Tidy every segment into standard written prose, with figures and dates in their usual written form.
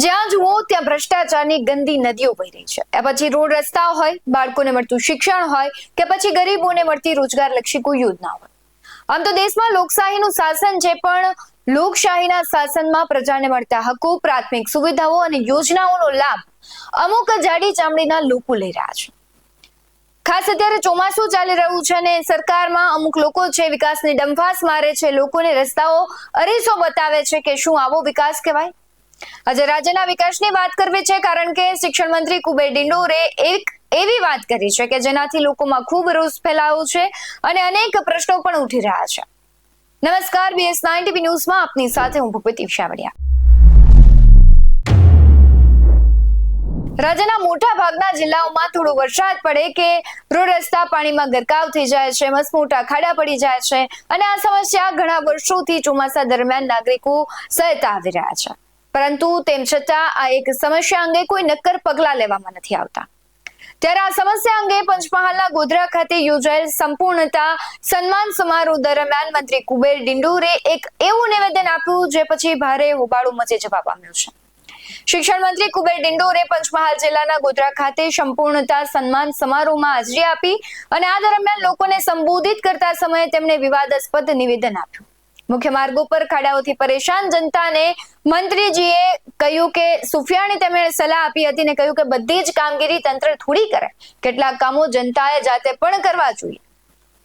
જ્યાં જુઓ ત્યાં ભ્રષ્ટાચારની ગંદી નદીઓ વહી રહી છે. એ પછી રોડ રસ્તા હોય, બાળકોને મળતું શિક્ષણ હોય કે પછી ગરીબોને મળતી રોજગારલક્ષી કોઈ યોજના હોય. આમ તો દેશમાં લોકશાહીનું શાસન છે, પણ લોકશાહીના શાસનમાં પ્રજાને મળતા હકો, પ્રાથમિક સુવિધાઓ અને યોજનાઓનો લાભ અમુક જાડી ચામડીના લોકો લઈ રહ્યા છે. ખાસ અત્યારે ચોમાસું ચાલી રહ્યું છે અને સરકારમાં અમુક લોકો છે વિકાસની ડંફાસ મારે છે, લોકોને રસ્તાઓ અરીસો બતાવે છે કે શું આવો વિકાસ કહેવાય? આજે રાજ્યના વિકાસની વાત કરવી છે, કારણ કે શિક્ષણ મંત્રી કુબેર ડિંડોરે એક એવી વાત કરી છે કે જેનાથી લોકોમાં ખૂબ રોષ ફેલાયો છે અને અનેક પ્રશ્નો પણ ઉઠી રહ્યા છે. નમસ્કાર, BS9 TV ન્યૂઝમાં આપની સાથે હું ભૂપતિ શાવડિયા. રાજ્યના મોટા ભાગના જિલ્લાઓમાં થોડો વરસાદ પડે કે રોડ રસ્તા પાણીમાં ગરકાવ થઈ જાય છે, મસમોટા ખાડા પડી જાય છે અને આ સમસ્યા ઘણા વર્ષોથી ચોમાસા દરમિયાન નાગરિકો સહેતા આવી રહ્યા છે. પરંતુ તેમ છતાં આ એક સમસ્યા અંગે કોઈ નક્કર પગલાં લેવામાં નથી આવતા. ત્યારે આ સમસ્યા અંગે પંચમહાલના ગોધરા ખાતે યોજાયેલ સંપૂર્ણતા સન્માન સમારોહ દરમિયાન મંત્રી કુબેર ડિંડોરે એક એવું નિવેદન આપ્યું જે પછી ભારે હોબાળો મચી જવા પામ્યો છે. શિક્ષણ મંત્રી કુબેર ડિંડોરે પંચમહાલ જિલ્લાના ગોધરા ખાતે સંપૂર્ણતા સન્માન સમારોહમાં હાજરી આપી અને આ દરમિયાન લોકોને સંબોધિત કરતા સમયે તેમણે વિવાદાસ્પદ નિવેદન આપ્યું. મુખ્ય માર્ગો પર ખાડાઓથી પરેશાન જનતાને મંત્રીજીએ કહ્યું કે સુફિયાણી તેમણે સલાહ આપી હતી ને કહ્યું કે બધી જ કામગીરી તંત્ર થોડી કરે, કેટલાક કામો જનતાએ જાતે પણ કરવા જોઈએ.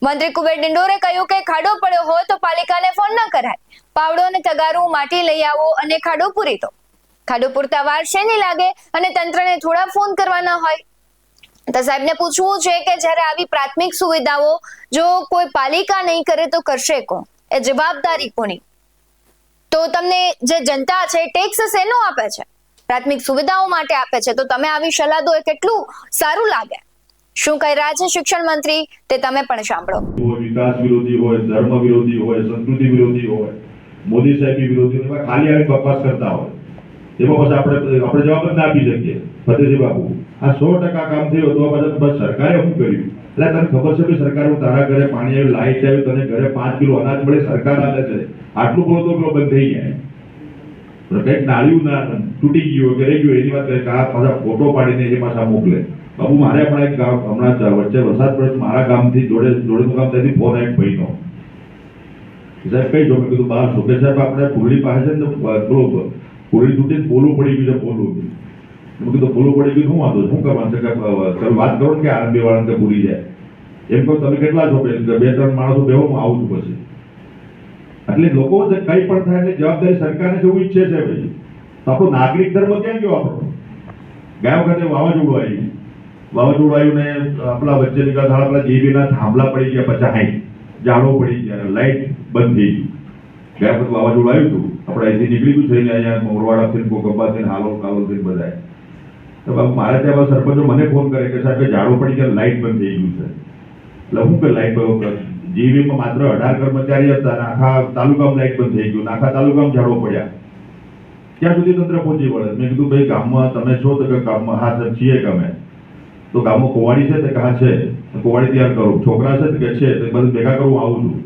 મંત્રી કુબેર ડિંડોરે કહ્યું કે ખાડો પડ્યો હોય તો પાલિકાને ફોન ન કરાય, પાવડો અને તગારું માટી લઈ આવો અને ખાડો પૂરી દો. ખાડો પૂરતા વાર શેની લાગે અને તંત્રને થોડા ફોન કરવાના હોય? તો સાહેબને પૂછવું છે કે જ્યારે આવી પ્રાથમિક સુવિધાઓ જો કોઈ પાલિકા નહીં કરે તો કરશે કોણ? એ જવાબદારી કોની? તો તમને જે જનતા છે ટેક્સ શેનો આપે છે? પ્રાથમિક સુવિધાઓ માટે આપે છે. તો તમે આવી સલાહ દો એ કેટલું સારું લાગે? શું કહી રહ્યા છે શિક્ષણ મંત્રી તે તમે પણ સાંભળો. વિકાસ વિરોધી હોય, ધર્મ વિરોધી હોય, સંસ્કૃતિ વિરોધી હોય, મોદી સાહેબ વિરોધી હોય, ખાલી આવી બકવાસ કરતા હોય, એમાં પછી આપણે જવાબ જ ના આપી શકીએ. ફતેહસિંહ બાપુ, આ 100% કામ થયું તો પછી સરકારે શું કર્યું? એટલે તને ખબર છે કે સરકાર તારા ઘરે પાણી આવ્યું, લાઈટ આવ્યું, તને ઘરે 5 કિલો અનાજ મળે, સરકાર આપે છે. આટલું બોલો તો પેલો બંધ થઈ જાય. કઈક નાળિયું ના તૂટી ગયું કે રહી ગયું એની વાત કરે, આ પાછા ફોટો પાડીને એ પાછા મોકલે. બાબુ, મારે હમણાં એક ગામ હમણાં વચ્ચે વરસાદ પડે, મારા ગામથી જોડેનું ગામ ત્યાંથી ફોન આવ્યો ભાઈનો. સાહેબ કઈ જો? મેં કીધું બહાર છો કે સાહેબ આપણે પુરડી પાસે છે ને પેલો પુરડી તૂટી પોલું પડી ગયું છે. પોલું મેં કીધું પોલું પડી ગયું, શું વાંધો? શું કરવાનું છે કે વાત કરો ને કે આરંભી વાળાને પૂરી જાય. એમ કહો તમે કેટલા છો? 2-3 માણસો બેહો, હું આવું છું પછી. એટલે લોકો કઈ પણ થાય એટલે જવાબદારી સરકારને જેવું ઈચ્છે છે ભાઈ. તો આપણો નાગરિક ધર્મ ક્યાં ગયો આપણો? ગયા વખતે વાવાઝોડું આવ્યું ને આપણા વચ્ચે નીકળતા આપણા જીબીના થાંભલા પડી ગયા, 50-60 ઝાડો પડી ગયા, લાઈટ બંધ થઈ ગઈ. ગયા વખતે વાવાઝોડું આવ્યું હતું, આપણે અહીંથી નીકળી ગયું થઈને અહીંયા મોરવાડાથી ગોગંબાથી હાલોલથી બધાય. તો બાબુ, મારે ત્યાં સરપંચો મને ફોન કરે કે સાહેબ ઝાડો પડી ગયા, લાઈટ બંધ થઈ ગયું છે. એટલે હું કે લાઈટ જીવીમાં માત્ર 18 કર્મચારી હતા, આખા તાલુકામાં લાઈટ બંધ થઈ ગયું, આખા તાલુકામાં ઝાડો પડ્યા. ક્યાં સુધી તંત્ર પહોંચી વળે? મેં કીધું ભાઈ ગામમાં તમે છો તો કે ગામમાં હા સર છીએ કે અમે તો ગામમાં કોવાડી છે તો હા છે, કોવાડી તૈયાર કરું, છોકરા છે કે છે, તો બધું ભેગા કરું, આવું છું.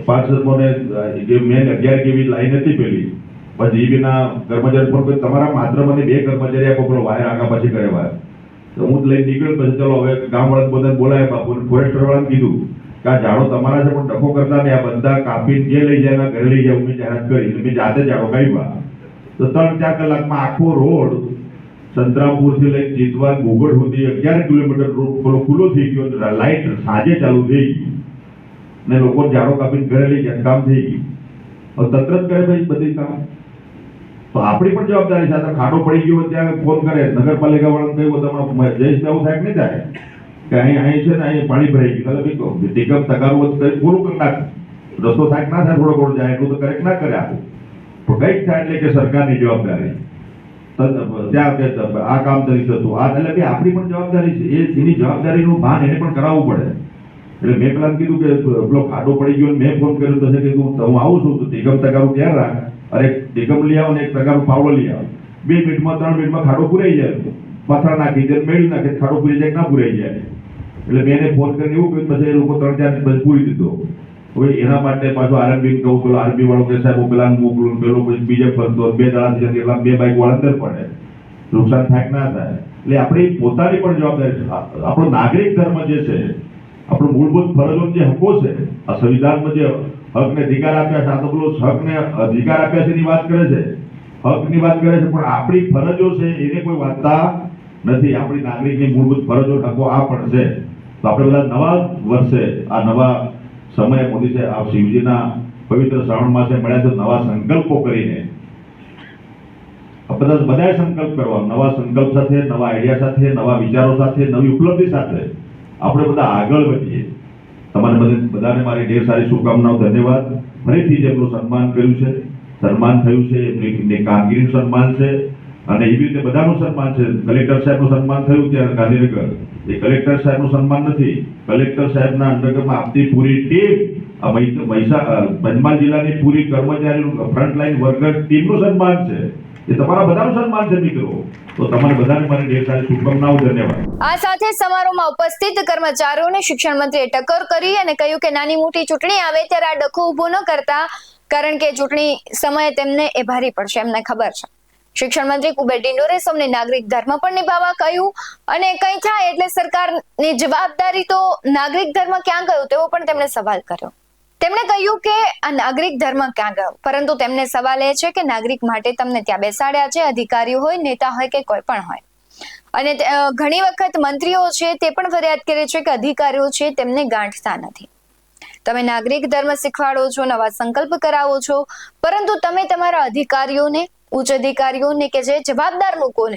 5 સરપોને મેન 11 કેવી લાઈન હતી પેલી, પછી જીબીના કર્મચારી ફોન કરી તમારા માત્ર મને 2 કર્મચારી આપો, પેલો વાયર આગા પછી કરે વાયર. તો હું લઈને નીકળ્યો. પછી ચલો હવે ગામ વાળા બધાને બોલાય, બાપુ ફોરેસ્ટર વાળાને કીધું કે આ ઝાડો તમારા છે પણ ડખો કરતા ને આ બધા કાપીને જે લઈ જાય ઘરે લઈ જાય. મેં જાહેરાત કરી, મેં જાતે ઝાડો કાપ્યા. તો 3-4 કલાકમાં આખો રોડ સંતરામપુર થી લઈને ચિતવાન ઘોઘડ સુધી 11 કિલોમીટર રોડ પેલો ખુલ્લો થઈ ગયો. લાઈટ સાંજે ચાલુ થઈ ગઈ ને લોકો ઝાડો કાપીને ઘરે લઈ ગયા, કામ થઈ ગયું. હવે તંત્ર જ કરે ભાઈ બધી કામ. તો આપણી પણ જવાબદારી છે. આ ખાડો પડી ગયો ત્યાં ફોન કરે, નગરપાલિકા વાળાને કહ્યું તમે જઈશ એવું થાય કે નહીં થાય કે અહીં છે ને અહીં પાણી ભરાઈ ગયું, એટલે ટીકમ તગારું પૂરું કરી નાખ, રસ્તો થાય ના થાય, થોડો ઘણો જાય એટલું તો કરે ના કરે આપું. તો કંઈક થાય એટલે કે સરકારની જવાબદારી ત્યાં કે આ કામ નથી થતું, આ એટલે આપણી પણ જવાબદારી છે. એની જવાબદારીનું ભાન એને પણ કરાવવું પડે. એટલે મેં પેલા કીધું કે પેલો ખાડો પડી ગયો, મેં ફોન કર્યો તો કીધું હું આવું છું તો ટીકમ તગારું ત્યાં રાખ, અરે ટીકમ લઈ આવો ને એક તગારું પાવડો લઈ આવો. 2 મિનિટમાં 3 મિનિટમાં ખાડો પૂરાઈ જાય, પથરા નાખી દે, મેળવી નાખે, ખાડો પૂરી જાય ના પૂરાઈ જાય. એટલે મેં એને ફોન કરીને એવું કહ્યું, પછી એ લોકો 3-4 દિવસ પૂરી દીધો. હવે એના માટે પાછું આરએમબી કહું, પેલો આરએમબી વાળો કે સાહેબ હું પેલાને મોકલું, પેલો પછી બીજે ફરતો, 2 દાડાથી એટલા 2 બાઇક વાળા અંદર પડે, નુકસાન થાય કે ના થાય. એટલે આપણી પોતાની પણ જવાબદારી છે. આપણો નાગરિક ધર્મ જે છે, આપણો મૂળભૂત ફરજો જે હકો છે, આ સંવિધાનમાં જે હક ને અધિકાર આપ્યા છે, આ તો પેલો હક ને અધિકાર આપ્યા છે એની વાત કરે છે, હકની વાત કરે છે, પણ આપણી ફરજો છે એને કોઈ વાંચતા નથી. આપણી નાગરિકની મૂળભૂત ફરજો હકો આ પણ છે. તો આપણે બધા નવા વર્ષે, આ નવા સમયે મોદી સાહેબ આ શિવજીના પવિત્ર શ્રાવણ માસે મળ્યા તો નવા સંકલ્પો કરીને બધાએ સંકલ્પ કરવા, નવા સંકલ્પ સાથે, નવા આઈડિયા સાથે, નવા વિચારો સાથે, નવી ઉપલબ્ધિ સાથે આપણે બધા આગળ વધીએ. તમારે બધાને મારી ઢેર સારી શુભકામનાઓ, ધન્યવાદ. ફરીથી જેમનું સન્માન કર્યું છે, સન્માન થયું છે, એમની કામગીરીનું સન્માન છે, અને એવી રીતે બધાનું સન્માન છે. કલેક્ટર સાહેબનું સન્માન થયું ત્યાં ગાંધીનગર, એ કલેક્ટર સાહેબનું સન્માન નથી, કલેક્ટર સાહેબના અંડરમાં આપતી પૂરી ટીમ, પંચમહાલ જિલ્લાની પૂરી કર્મચારીનું ફ્રન્ટલાઈન વર્કર ટીમનું સન્માન છે. એ તમારા બધાનું સન્માન છે મિત્રો. તો તમારે બધાને મારી ઢેર સારી શુભકામનાઓ, ધન્યવાદ. આ સાથે સમારોહમાં ઉપસ્થિત કર્મચારીઓને શિક્ષણ મંત્રીએ ટકોર કરી અને કહ્યું કે નાની મોટી ચૂંટણી આવે ત્યારે આ ડખો ઊભો ન કરતા, કારણ કે ચૂંટણી સમયે તેમને એ ભારી પડશે, એમને ખબર છે. શિક્ષણ મંત્રી કુબેર ડિંડોરે સૌને નાગરિક ધર્મ પણ નિભાવવા કહ્યું અને કંઈ થાય એટલે સરકારની જવાબદારી, તો નાગરિક ધર્મ ક્યાં ગયો તેવો પણ તેમણે સવાલ કર્યો. તેમણે કહ્યું કે આ નાગરિક ધર્મ ક્યાં ગયો, પરંતુ તેમને સવાલ એ છે કે નાગરિક માટે તમને ત્યાં બેસાડ્યા છે, અધિકારીઓ હોય, નેતા હોય કે કોઈ પણ હોય. અને ઘણી વખત મંત્રીઓ છે તે પણ ફરિયાદ કરે છે કે અધિકારીઓ છે તેમને ગાંઠતા નથી. તમે નાગરિક ધર્મ શીખવાડો છો, નવા સંકલ્પ કરાવો છો, પરંતુ તમે તમારા અધિકારીઓને, ઉચ્ચ અધિકારીઓને કે જે જવાબદાર લોકોને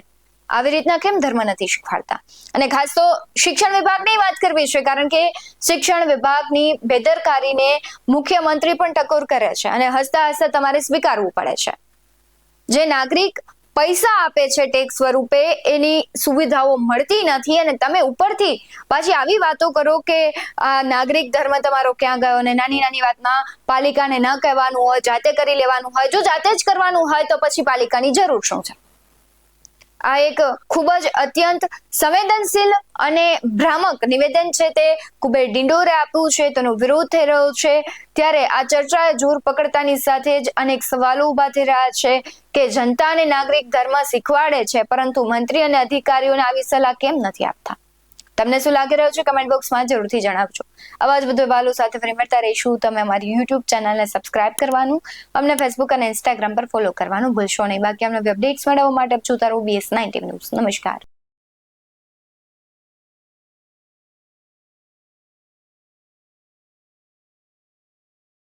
આવી રીતના કેમ ધર્મ નથી શીખવાડતા? અને ખાસ તો શિક્ષણ વિભાગની વાત કરવી છે, કારણ કે શિક્ષણ વિભાગની બેદરકારીને મુખ્યમંત્રી પણ ટકોર કરે છે અને હસતા હસતા તમારે સ્વીકારવું પડે છે. જે નાગરિક પૈસા આપે છે ટેક્સ સ્વરૂપે, એની સુવિધાઓ મળતી નથી અને તમે ઉપરથી પાછી આવી વાતો કરો કે આ નાગરિક ધર્મ તમારો ક્યાં ગયો, અને નાની નાની વાતમાં પાલિકાને ન કહેવાનું હોય, જાતે કરી લેવાનું હોય. જો જાતે જ કરવાનું હોય તો પછી પાલિકાની જરૂર શું છે? આ એક ખૂબ જ અત્યંત સંવેદનશીલ અને ભ્રામક નિવેદન છે તે કુબેર ડિંડોરે આપ્યું છે, તેનો વિરોધ થઈ રહ્યો છે. ત્યારે આ ચર્ચાએ જોર પકડતાની સાથે જ અનેક સવાલો ઉભા થઈ રહ્યા છે કે જનતાને નાગરિક ધર્મ શીખવાડે છે, પરંતુ મંત્રી અને અધિકારીઓને આવી સલાહ કેમ નથી આપતા? તમને શું લાગી રહ્યું છે કમેન્ટ બોક્સમાં જરૂરથી જણાવજો. આવા જ બધો વાલો સાથે ફરી મળતા રહીશું. તમે અમારી યુટ્યુબ ચેનલને સબસ્ક્રાઇબ કરવાનું, અમને ફેસબુક અને ઇન્સ્ટાગ્રામ પર ફોલો કરવાનું ભૂલશો નહીં. બાકી અમને અપડેટ્સ મેળવવા માટે જોતા રહો BS19 ન્યૂઝ. નમસ્કાર.